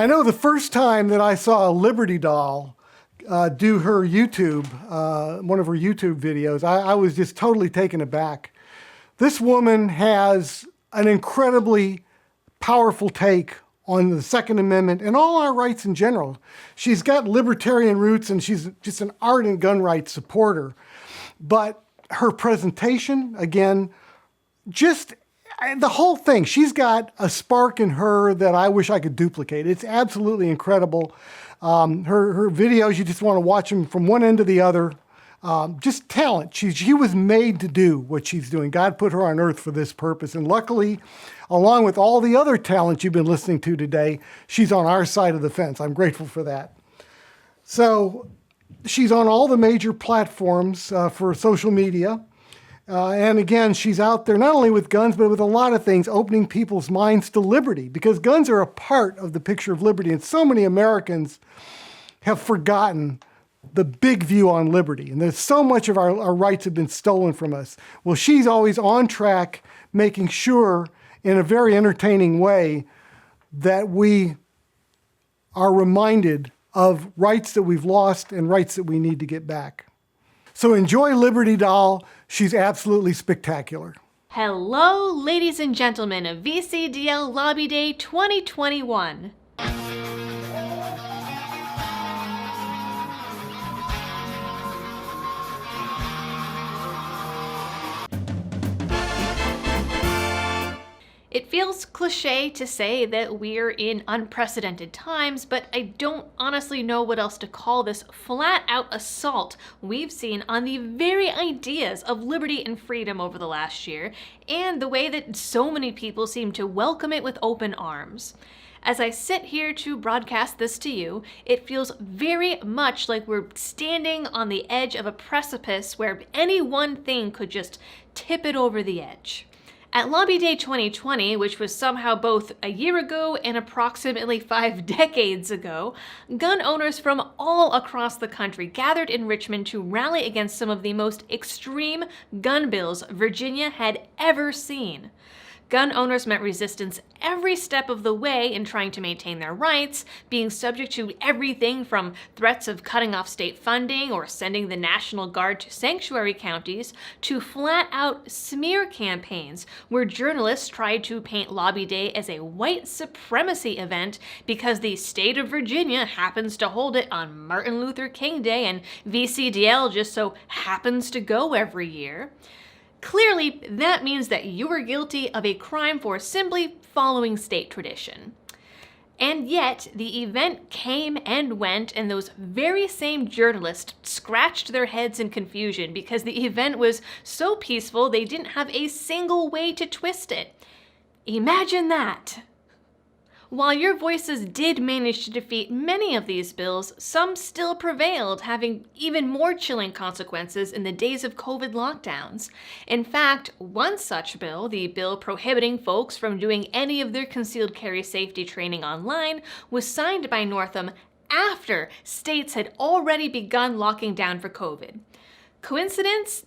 I know the first time that I saw a Liberty Doll do her YouTube, one of her YouTube videos, I was just totally taken aback. This woman has an incredibly powerful take on the Second Amendment and all our rights in general. She's got libertarian roots and she's just an ardent gun rights supporter. But her presentation, again, just the whole thing, she's got a spark in her that I wish I could duplicate. It's absolutely incredible. Her videos, you just want to watch them from one end to the other. Just talent. She was made to do what she's doing. God put her on earth for this purpose. And luckily, along with all the other talent you've been listening to today, she's on our side of the fence. I'm grateful for that. So she's on all the major platforms for social media. And again, she's out there not only with guns, but with a lot of things, opening people's minds to liberty, because guns are a part of the picture of liberty. And so many Americans have forgotten the big view on liberty. And there's so much of our rights have been stolen from us. Well, she's always on track, making sure in a very entertaining way that we are reminded of rights that we've lost and rights that we need to get back. So enjoy Liberty Doll. She's absolutely spectacular. Hello, ladies and gentlemen of VCDL Lobby Day 2021. It feels cliche to say that we're in unprecedented times, but I don't honestly know what else to call this flat-out assault we've seen on the very ideas of liberty and freedom over the last year, and the way that so many people seem to welcome it with open arms. As I sit here to broadcast this to you, it feels very much like we're standing on the edge of a precipice where any one thing could just tip it over the edge. At Lobby Day 2020, which was somehow both a year ago and approximately 5 decades ago, gun owners from all across the country gathered in Richmond to rally against some of the most extreme gun bills Virginia had ever seen. Gun owners met resistance every step of the way in trying to maintain their rights, being subject to everything from threats of cutting off state funding or sending the National Guard to sanctuary counties, to flat-out smear campaigns where journalists tried to paint Lobby Day as a white supremacy event because the state of Virginia happens to hold it on Martin Luther King Day and VCDL just so happens to go every year. Clearly, that means that you are guilty of a crime for simply following state tradition. And yet, the event came and went, and those very same journalists scratched their heads in confusion because the event was so peaceful they didn't have a single way to twist it. Imagine that! While your voices did manage to defeat many of these bills, some still prevailed, having even more chilling consequences in the days of COVID lockdowns. In fact, one such bill, the bill prohibiting folks from doing any of their concealed carry safety training online, was signed by Northam after states had already begun locking down for COVID. Coincidence?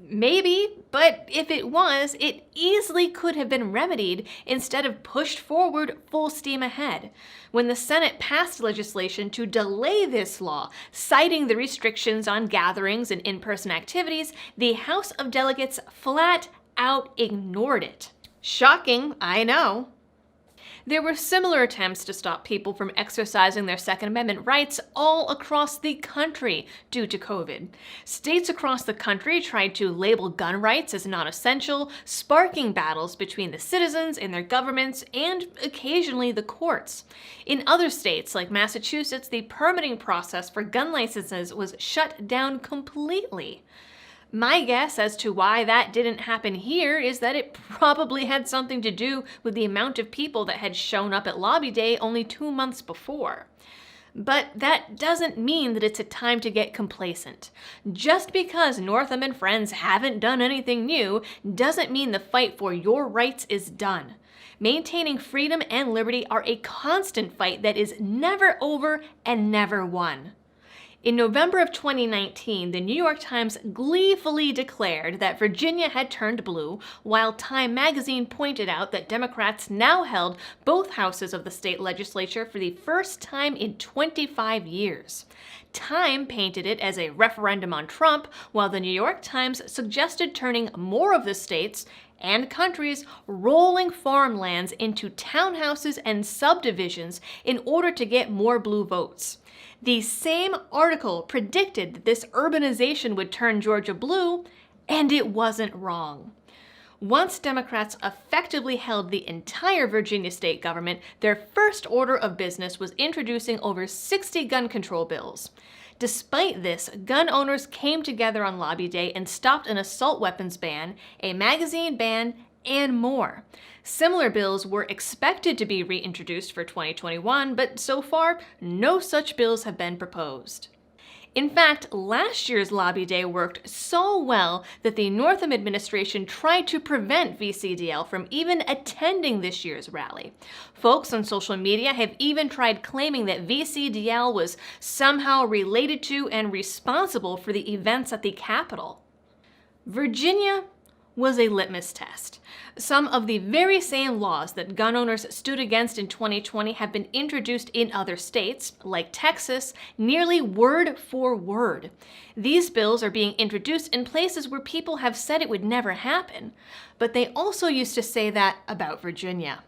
Maybe, but if it was, it easily could have been remedied instead of pushed forward full steam ahead. When the Senate passed legislation to delay this law, citing the restrictions on gatherings and in-person activities, the House of Delegates flat out ignored it. Shocking, I know. There were similar attempts to stop people from exercising their Second Amendment rights all across the country due to COVID. States across the country tried to label gun rights as non-essential, sparking battles between the citizens and their governments and occasionally the courts. In other states, like Massachusetts, the permitting process for gun licenses was shut down completely. My guess as to why that didn't happen here is that it probably had something to do with the amount of people that had shown up at Lobby Day only 2 months before. But that doesn't mean that it's a time to get complacent. Just because Northam and friends haven't done anything new doesn't mean the fight for your rights is done. Maintaining freedom and liberty are a constant fight that is never over and never won. In November of 2019, the New York Times gleefully declared that Virginia had turned blue, while Time magazine pointed out that Democrats now held both houses of the state legislature for the first time in 25 years. Time painted it as a referendum on Trump, while the New York Times suggested turning more of the states and countries rolling farmlands into townhouses and subdivisions in order to get more blue votes. The same article predicted that this urbanization would turn Georgia blue, and it wasn't wrong. Once Democrats effectively held the entire Virginia state government, their first order of business was introducing over 60 gun control bills. Despite this, gun owners came together on Lobby Day and stopped an assault weapons ban, a magazine ban, and more. Similar bills were expected to be reintroduced for 2021, but so far, no such bills have been proposed. In fact, last year's Lobby Day worked so well that the Northam administration tried to prevent VCDL from even attending this year's rally. Folks on social media have even tried claiming that VCDL was somehow related to and responsible for the events at the Capitol. Virginia was a litmus test. Some of the very same laws that gun owners stood against in 2020 have been introduced in other states, like Texas, nearly word for word. These bills are being introduced in places where people have said it would never happen, but they also used to say that about Virginia.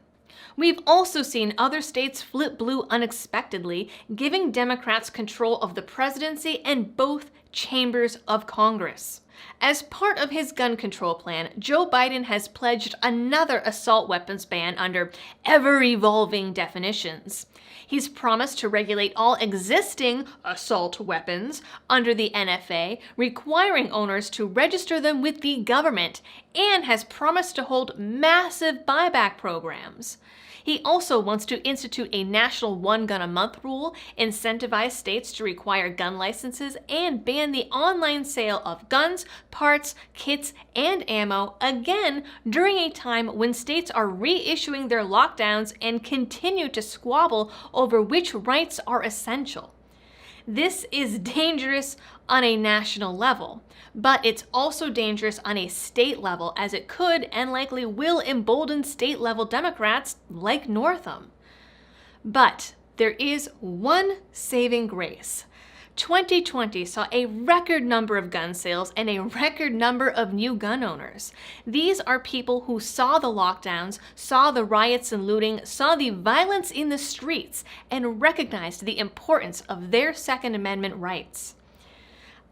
We've also seen other states flip blue unexpectedly, giving Democrats control of the presidency and both chambers of Congress. As part of his gun control plan, Joe Biden has pledged another assault weapons ban under ever-evolving definitions. He's promised to regulate all existing assault weapons under the NFA, requiring owners to register them with the government, and has promised to hold massive buyback programs. He also wants to institute a national one-gun-a-month rule, incentivize states to require gun licenses, and ban the online sale of guns, parts, kits, and ammo, again during a time when states are reissuing their lockdowns and continue to squabble over which rights are essential. This is dangerous on a national level, but it's also dangerous on a state level, as it could and likely will embolden state-level Democrats like Northam. But there is one saving grace. 2020 saw a record number of gun sales and a record number of new gun owners. These are people who saw the lockdowns, saw the riots and looting, saw the violence in the streets, and recognized the importance of their Second Amendment rights.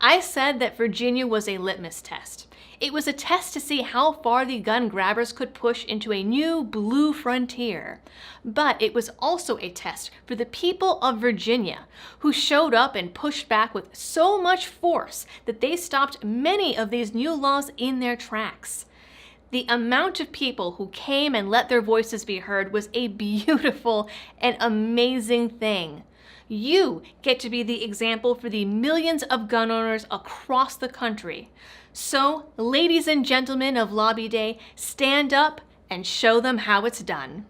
I said that Virginia was a litmus test. It was a test to see how far the gun grabbers could push into a new blue frontier. But it was also a test for the people of Virginia, who showed up and pushed back with so much force that they stopped many of these new laws in their tracks. The amount of people who came and let their voices be heard was a beautiful and amazing thing. You get to be the example for the millions of gun owners across the country. So, ladies and gentlemen of Lobby Day, stand up and show them how it's done.